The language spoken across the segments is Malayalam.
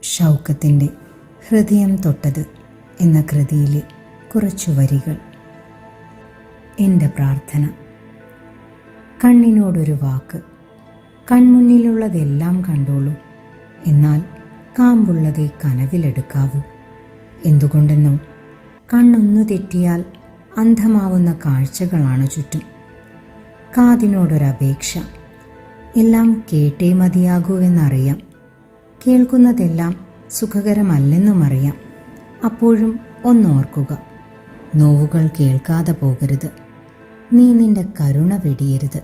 ഷൗക്കത്തിൻ്റെ ഹൃദയം തൊട്ടത് എന്ന കൃതിയിലെ കുറച്ചു വരികൾ. എൻ്റെ പ്രാർത്ഥന. കണ്ണിനോടൊരു വാക്ക്. കൺമുന്നിലുള്ളതെല്ലാം കണ്ടോളൂ, എന്നാൽ കാമ്പുള്ളതേ കനവിലെടുക്കാവൂ. എന്തുകൊണ്ടെന്നോ, കണ്ണൊന്നു തെറ്റിയാൽ അന്ധമാവുന്ന കാഴ്ചകളാണ് ചുറ്റും. കാതിനോടൊരപേക്ഷ. എല്ലാം കേട്ടേ മതിയാകൂവെന്നറിയാം. കേൾക്കുന്നതെല്ലാം സുഖകരമല്ലെന്നുമറിയാം. അപ്പോഴും ഒന്നോർക്കുക, നോവുകൾ കേൾക്കാതെ പോകരുത്. നീ നിന്റെ കരുണ വെടിയരുത്.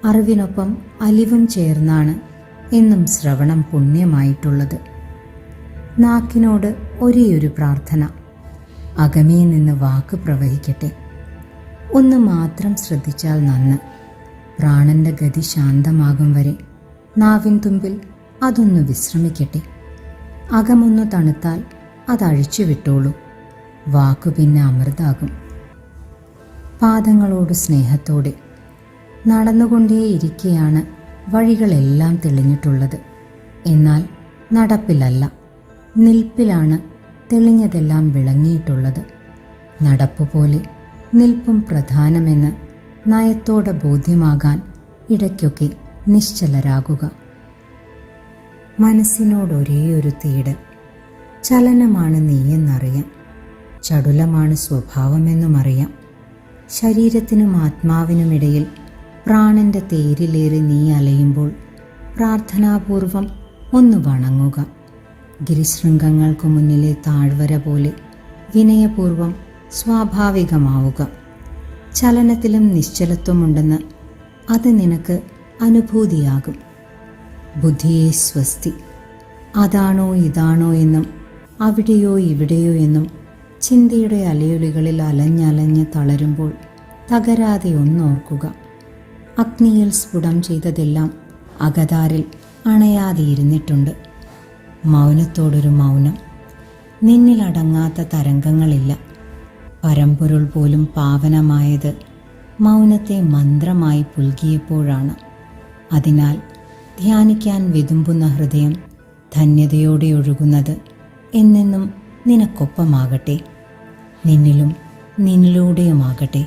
അറിവിനൊപ്പം അലിവും ചേർന്നാണ് എന്നും ശ്രവണം പുണ്യമായിട്ടുള്ളത്. നാക്കിനോട് ഒരേയൊരു പ്രാർത്ഥന. അകമേ നിന്ന് വാക്ക് പ്രവഹിക്കട്ടെ. ഒന്ന് മാത്രം ശ്രദ്ധിച്ചാൽ നന്ന്. പ്രാണന്റെ ഗതി ശാന്തമാകും വരെ നാവിൻ തുമ്പിൽ അതൊന്ന് വിശ്രമിക്കട്ടെ. അകമൊന്നു തണുത്താൽ അതഴിച്ചു വിട്ടോളൂ. വാക്കു പിന്നെ അമൃതാകും. പാദങ്ങളോട് സ്നേഹത്തോടെ. നടന്നുകൊണ്ടേയിരിക്കെയാണ് വഴികളെല്ലാം തെളിഞ്ഞിട്ടുള്ളത്. എന്നാൽ നടപ്പിലല്ല, നിൽപ്പിലാണ് തെളിഞ്ഞതെല്ലാം വിളങ്ങിയിട്ടുള്ളത്. നടപ്പുപോലെ നിൽപ്പും പ്രധാനമെന്ന് നയത്തോടെ ബോധ്യമാകാൻ ഇടയ്ക്കൊക്കെ നിശ്ചലരാകുക. മനസ്സിനോടൊരേയൊരു തീട്. ചലനമാണ് നീയെന്നറിയാം. ചടുലമാണ് സ്വഭാവമെന്നുമറിയാം. ശരീരത്തിനും ആത്മാവിനുമിടയിൽ പ്രാണന്റെ തേരിലേറി നീ അലയുമ്പോൾ പ്രാർത്ഥനാപൂർവം ഒന്ന് വണങ്ങുക. ഗിരിശൃംഗങ്ങൾക്കു മുന്നിലെ താഴ്വര പോലെ വിനയപൂർവം സ്വാഭാവികമാവുക. ചലനത്തിലും നിശ്ചലത്വമുണ്ടെന്ന് അത് നിനക്ക് അനുഭൂതിയാകും. ബുദ്ധിയെ സ്വസ്തി. അതാണോ ഇതാണോ എന്നും അവിടെയോ ഇവിടെയോ എന്നും ചിന്തയുടെ അലയൊലികളിൽ അലഞ്ഞലഞ്ഞ് തളരുമ്പോൾ തകരാതെ ഒന്നോർക്കുക. അഗ്നിയിൽ സ്ഫുടം ചെയ്തതെല്ലാം അകതാരിൽ അണയാതെ ഇരുന്നിട്ടുണ്ട്. മൗനത്തോടൊരു മൗനം. നിന്നിലടങ്ങാത്ത തരംഗങ്ങളില്ല. പരമ്പൊരുൾ പോലും പാവനമായത് മൗനത്തെ മന്ത്രമായി പുൽകിയപ്പോഴാണ്. അതിനാൽ ധ്യാനിക്കാൻ വിതുമ്പുന്ന ഹൃദയം ധന്യതയോടെ ഒഴുകുന്നത് എന്നെന്നും നിനക്കൊപ്പമാകട്ടെ. നിന്നിലും നിന്നിലൂടെയുമാകട്ടെ.